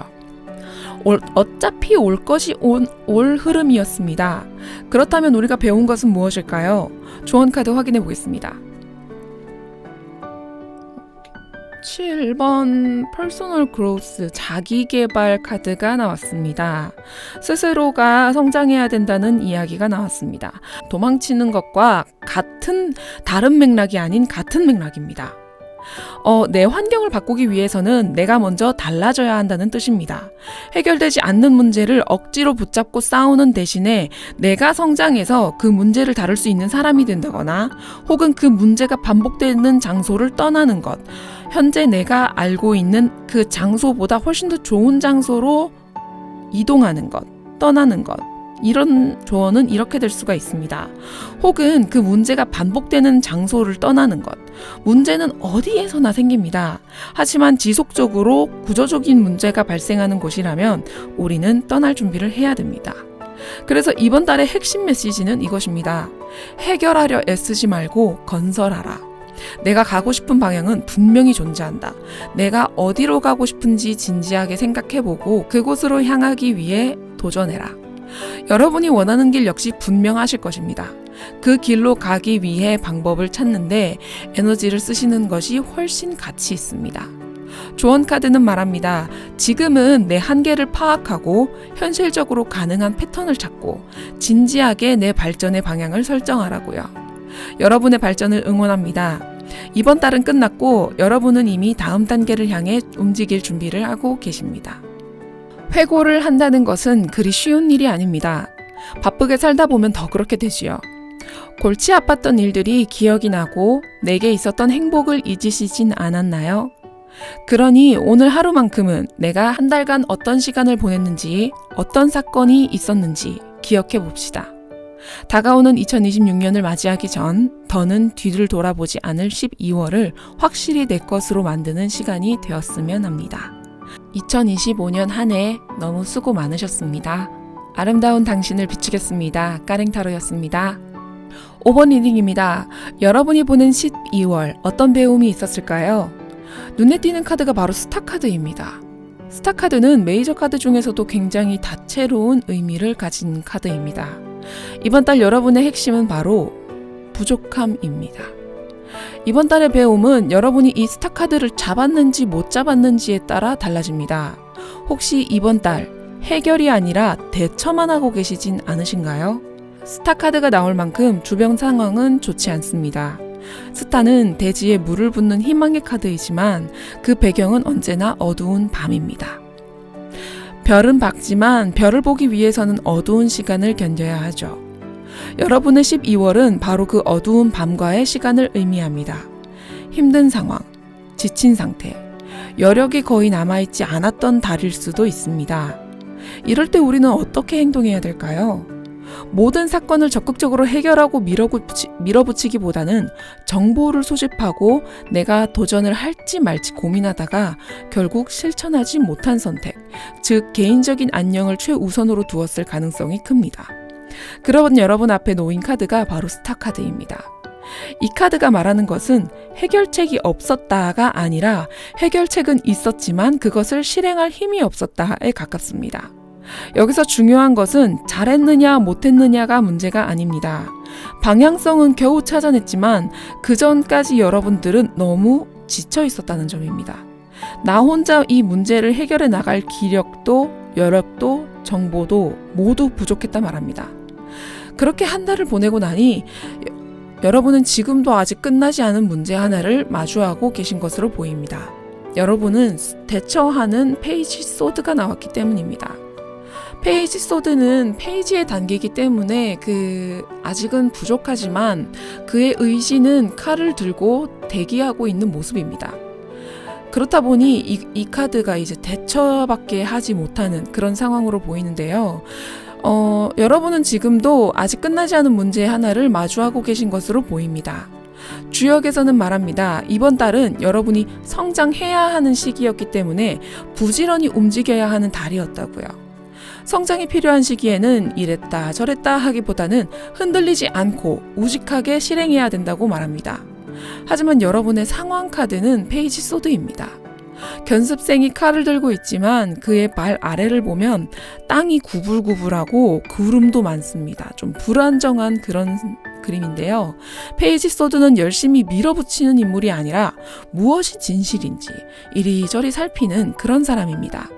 어차피 올 것이 올 흐름이었습니다. 그렇다면 우리가 배운 것은 무엇일까요? 조언 카드 확인해 보겠습니다. 7번 퍼스널 그로스 자기계발 카드가 나왔습니다. 스스로가 성장해야 된다는 이야기가 나왔습니다. 도망치는 것과 다른 맥락이 아닌 같은 맥락입니다. 내 환경을 바꾸기 위해서는 내가 먼저 달라져야 한다는 뜻입니다. 해결되지 않는 문제를 억지로 붙잡고 싸우는 대신에 내가 성장해서 그 문제를 다룰 수 있는 사람이 된다거나 혹은 그 문제가 반복되는 장소를 떠나는 것, 현재 내가 알고 있는 그 장소보다 훨씬 더 좋은 장소로 이동하는 것, 떠나는 것, 이런 조언은 이렇게 될 수가 있습니다. 혹은 그 문제가 반복되는 장소를 떠나는 것. 문제는 어디에서나 생깁니다. 하지만 지속적으로 구조적인 문제가 발생하는 곳이라면 우리는 떠날 준비를 해야 됩니다. 그래서 이번 달의 핵심 메시지는 이것입니다. 해결하려 애쓰지 말고 건설하라. 내가 가고 싶은 방향은 분명히 존재한다. 내가 어디로 가고 싶은지 진지하게 생각해보고 그곳으로 향하기 위해 도전해라. 여러분이 원하는 길 역시 분명하실 것입니다. 그 길로 가기 위해 방법을 찾는데 에너지를 쓰시는 것이 훨씬 가치 있습니다. 조언 카드는 말합니다. 지금은 내 한계를 파악하고 현실적으로 가능한 패턴을 찾고 진지하게 내 발전의 방향을 설정하라고요. 여러분의 발전을 응원합니다. 이번 달은 끝났고 여러분은 이미 다음 단계를 향해 움직일 준비를 하고 계십니다. 회고를 한다는 것은 그리 쉬운 일이 아닙니다. 바쁘게 살다 보면 더 그렇게 되지요. 골치 아팠던 일들이 기억이 나고 내게 있었던 행복을 잊으시진 않았나요? 그러니 오늘 하루만큼은 내가 한 달간 어떤 시간을 보냈는지, 어떤 사건이 있었는지 기억해 봅시다. 다가오는 2026년을 맞이하기 전 더는 뒤를 돌아보지 않을 12월을 확실히 내 것으로 만드는 시간이 되었으면 합니다. 2025년 한 해 너무 수고 많으셨습니다. 아름다운 당신을 비추겠습니다. 까랭타로였습니다. 5번 리딩입니다. 여러분이 보낸 12월 어떤 배움이 있었을까요? 눈에 띄는 카드가 바로 스타 카드입니다. 스타 카드는 메이저 카드 중에서도 굉장히 다채로운 의미를 가진 카드입니다. 이번 달 여러분의 핵심은 바로 부족함입니다. 이번 달의 배움은 여러분이 이 스타 카드를 잡았는지 못 잡았는지에 따라 달라집니다. 혹시 이번 달 해결이 아니라 대처만 하고 계시진 않으신가요? 스타 카드가 나올 만큼 주변 상황은 좋지 않습니다. 스타는 대지에 물을 붓는 희망의 카드이지만 그 배경은 언제나 어두운 밤입니다. 별은 밝지만 별을 보기 위해서는 어두운 시간을 견뎌야 하죠. 여러분의 12월은 바로 그 어두운 밤과의 시간을 의미합니다. 힘든 상황, 지친 상태, 여력이 거의 남아있지 않았던 달일 수도 있습니다. 이럴 때 우리는 어떻게 행동해야 될까요? 모든 사건을 적극적으로 해결하고 밀어붙이기보다는 정보를 소집하고 내가 도전을 할지 말지 고민하다가 결국 실천하지 못한 선택, 즉 개인적인 안녕을 최우선으로 두었을 가능성이 큽니다. 그런 여러분 앞에 놓인 카드가 바로 스타 카드입니다. 이 카드가 말하는 것은 해결책이 없었다가 아니라 해결책은 있었지만 그것을 실행할 힘이 없었다에 가깝습니다. 여기서 중요한 것은 잘했느냐 못했느냐가 문제가 아닙니다. 방향성은 겨우 찾아냈지만 그 전까지 여러분들은 너무 지쳐 있었다는 점입니다. 나 혼자 이 문제를 해결해 나갈 기력도 여력도 정보도 모두 부족했다 말합니다. 그렇게 한 달을 보내고 나니 여러분은 지금도 아직 끝나지 않은 문제 하나를 마주하고 계신 것으로 보입니다. 여러분은 대처하는 페이지 소드가 나왔기 때문입니다. 페이지 소드는 페이지의 단계이기 때문에 아직은 부족하지만 그의 의지는 칼을 들고 대기하고 있는 모습입니다. 그렇다 보니 이 카드가 이제 대처밖에 하지 못하는 그런 상황으로 보이는데요. 여러분은 지금도 아직 끝나지 않은 문제 하나를 마주하고 계신 것으로 보입니다. 주역에서는 말합니다. 이번 달은 여러분이 성장해야 하는 시기였기 때문에 부지런히 움직여야 하는 달이었다고요. 성장이 필요한 시기에는 이랬다 저랬다 하기보다는 흔들리지 않고 우직하게 실행해야 된다고 말합니다. 하지만 여러분의 상황 카드는 페이지 소드입니다. 견습생이 칼을 들고 있지만 그의 발 아래를 보면 땅이 구불구불하고 구름도 많습니다. 좀 불안정한 그런 그림인데요. 페이지 소드는 열심히 밀어붙이는 인물이 아니라 무엇이 진실인지 이리저리 살피는 그런 사람입니다.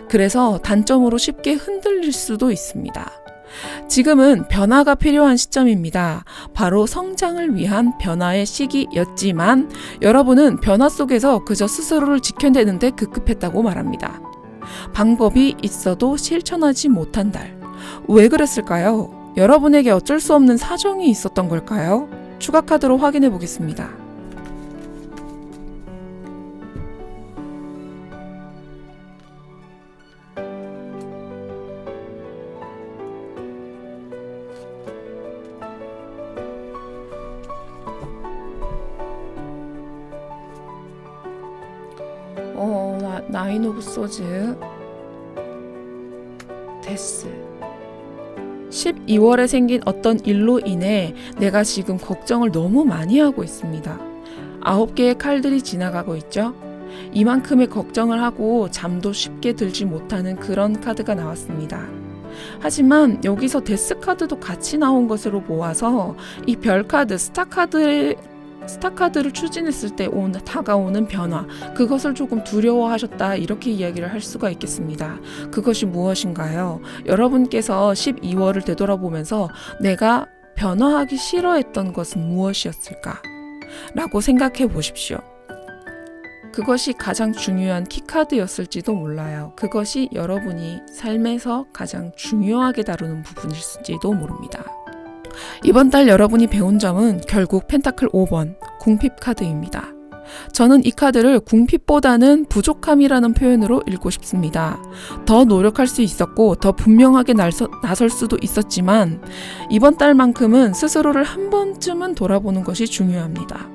그래서 단점으로 쉽게 흔들릴 수도 있습니다. 지금은 변화가 필요한 시점입니다. 바로 성장을 위한 변화의 시기였지만 여러분은 변화 속에서 그저 스스로를 지켜내는데 급급했다고 말합니다. 방법이 있어도 실천하지 못한 달. 왜 그랬을까요? 여러분에게 어쩔 수 없는 사정이 있었던 걸까요? 추가 카드로 확인해 보겠습니다. 나인 오브 소즈, 데스. 12월에 생긴 어떤 일로 인해 내가 지금 걱정을 너무 많이 하고 있습니다. 9개의 칼들이 지나가고 있죠. 이만큼의 걱정을 하고 잠도 쉽게 들지 못하는 그런 카드가 나왔습니다. 하지만 여기서 데스 카드도 같이 나온 것으로 보아서 이 별 카드, 스타 카드를 추진했을 때 다가오는 변화, 그것을 조금 두려워하셨다, 이렇게 이야기를 할 수가 있겠습니다. 그것이 무엇인가요? 여러분께서 12월을 되돌아보면서 내가 변화하기 싫어했던 것은 무엇이었을까? 라고 생각해 보십시오. 그것이 가장 중요한 키카드였을지도 몰라요. 그것이 여러분이 삶에서 가장 중요하게 다루는 부분일지도 모릅니다. 이번 달 여러분이 배운 점은 결국 펜타클 5번 궁핍 카드입니다. 저는 이 카드를 궁핍보다는 부족함이라는 표현으로 읽고 싶습니다. 더 노력할 수 있었고 더 분명하게 나설 수도 있었지만 이번 달만큼은 스스로를 한 번쯤은 돌아보는 것이 중요합니다.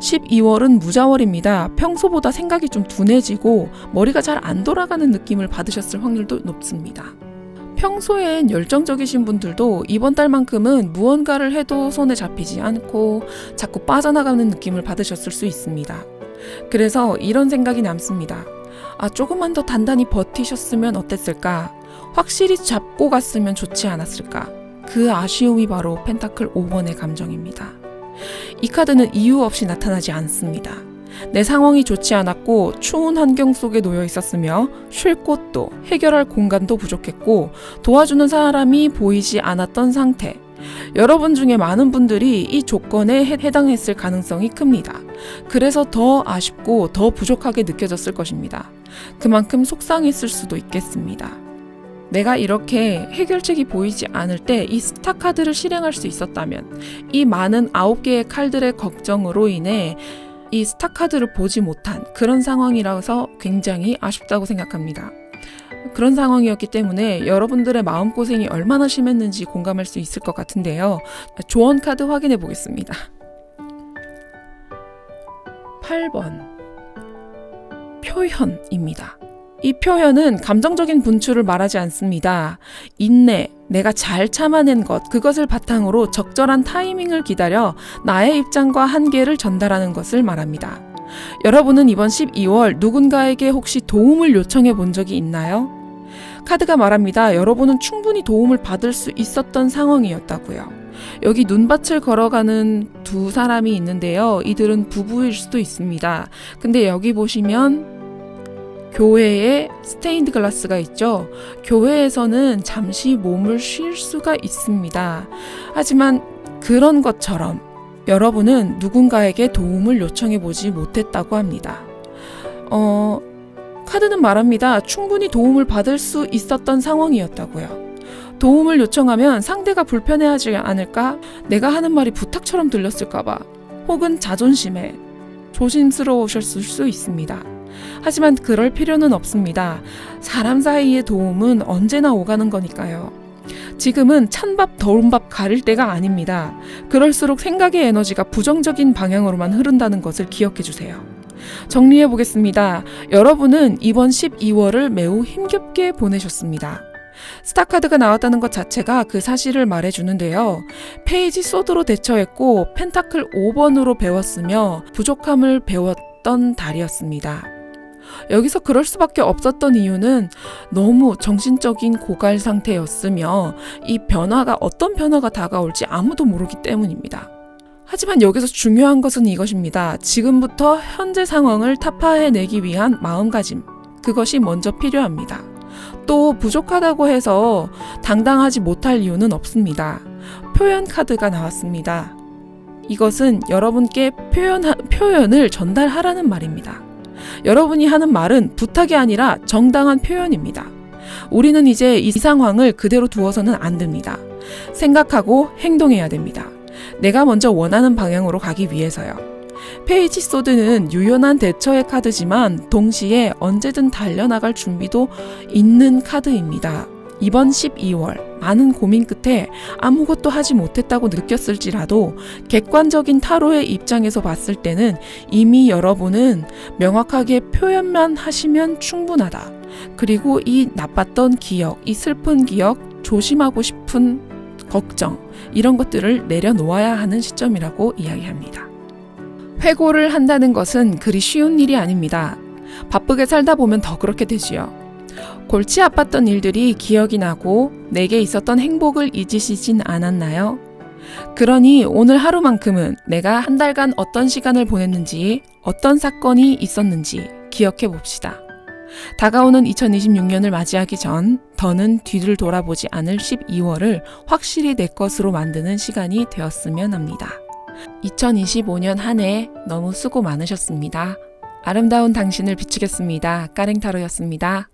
12월은 무자월입니다. 평소보다 생각이 좀 둔해지고 머리가 잘 안 돌아가는 느낌을 받으셨을 확률도 높습니다. 평소엔 열정적이신 분들도 이번 달만큼은 무언가를 해도 손에 잡히지 않고 자꾸 빠져나가는 느낌을 받으셨을 수 있습니다. 그래서 이런 생각이 남습니다. 조금만 더 단단히 버티셨으면 어땠을까? 확실히 잡고 갔으면 좋지 않았을까? 그 아쉬움이 바로 펜타클 5번의 감정입니다. 이 카드는 이유 없이 나타나지 않습니다. 내 상황이 좋지 않았고 추운 환경 속에 놓여 있었으며 쉴 곳도 해결할 공간도 부족했고 도와주는 사람이 보이지 않았던 상태. 여러분 중에 많은 분들이 이 조건에 해당했을 가능성이 큽니다. 그래서 더 아쉽고 더 부족하게 느껴졌을 것입니다. 그만큼 속상했을 수도 있겠습니다. 내가 이렇게 해결책이 보이지 않을 때 이 스타 카드를 실행할 수 있었다면, 이 많은 9개의 칼들의 걱정으로 인해 이 스타 카드를 보지 못한 그런 상황이라서 굉장히 아쉽다고 생각합니다. 그런 상황이었기 때문에 여러분들의 마음고생이 얼마나 심했는지 공감할 수 있을 것 같은데요. 조언 카드 확인해 보겠습니다. 8번 표현입니다. 이 표현은 감정적인 분출을 말하지 않습니다. 인내, 내가 잘 참아낸 것, 그것을 바탕으로 적절한 타이밍을 기다려 나의 입장과 한계를 전달하는 것을 말합니다. 여러분은 이번 12월 누군가에게 혹시 도움을 요청해 본 적이 있나요? 카드가 말합니다. 여러분은 충분히 도움을 받을 수 있었던 상황이었다고요. 여기 눈밭을 걸어가는 두 사람이 있는데요. 이들은 부부일 수도 있습니다. 근데 여기 보시면 교회에 스테인드 글라스가 있죠. 교회에서는 잠시 몸을 쉴 수가 있습니다. 하지만 그런 것처럼 여러분은 누군가에게 도움을 요청해 보지 못했다고 합니다. 카드는 말합니다. 충분히 도움을 받을 수 있었던 상황이었다고요. 도움을 요청하면 상대가 불편해하지 않을까? 내가 하는 말이 부탁처럼 들렸을까봐, 혹은 자존심에 조심스러우셨을 수 있습니다. 하지만 그럴 필요는 없습니다. 사람 사이의 도움은 언제나 오가는 거니까요. 지금은 찬밥 더운 밥 가릴 때가 아닙니다. 그럴수록 생각의 에너지가 부정적인 방향으로만 흐른다는 것을 기억해 주세요. 정리해 보겠습니다. 여러분은 이번 12월을 매우 힘겹게 보내셨습니다. 스타 카드가 나왔다는 것 자체가 그 사실을 말해주는데요. 페이지 소드로 대처했고 펜타클 5번으로 배웠으며 부족함을 배웠던 달이었습니다. 여기서 그럴 수밖에 없었던 이유는 너무 정신적인 고갈 상태였으며 이 변화가 어떤 변화가 다가올지 아무도 모르기 때문입니다. 하지만 여기서 중요한 것은 이것입니다. 지금부터 현재 상황을 타파해내기 위한 마음가짐. 그것이 먼저 필요합니다. 또 부족하다고 해서 당당하지 못할 이유는 없습니다. 표현 카드가 나왔습니다. 이것은 여러분께 표현을 전달하라는 말입니다. 여러분이 하는 말은 부탁이 아니라 정당한 표현입니다. 우리는 이제 이 상황을 그대로 두어서는 안 됩니다. 생각하고 행동해야 됩니다. 내가 먼저 원하는 방향으로 가기 위해서요. 페이지 소드는 유연한 대처의 카드지만 동시에 언제든 달려나갈 준비도 있는 카드입니다. 이번 12월 많은 고민 끝에 아무것도 하지 못했다고 느꼈을지라도 객관적인 타로의 입장에서 봤을 때는 이미 여러분은 명확하게 표현만 하시면 충분하다. 그리고 이 나빴던 기억, 이 슬픈 기억, 조심하고 싶은 걱정, 이런 것들을 내려놓아야 하는 시점이라고 이야기합니다. 회고를 한다는 것은 그리 쉬운 일이 아닙니다. 바쁘게 살다 보면 더 그렇게 되지요. 골치 아팠던 일들이 기억이 나고 내게 있었던 행복을 잊으시진 않았나요? 그러니 오늘 하루만큼은 내가 한 달간 어떤 시간을 보냈는지, 어떤 사건이 있었는지 기억해 봅시다. 다가오는 2026년을 맞이하기 전 더는 뒤를 돌아보지 않을 12월을 확실히 내 것으로 만드는 시간이 되었으면 합니다. 2025년 한 해 너무 수고 많으셨습니다. 아름다운 당신을 비추겠습니다. 까랭타로였습니다.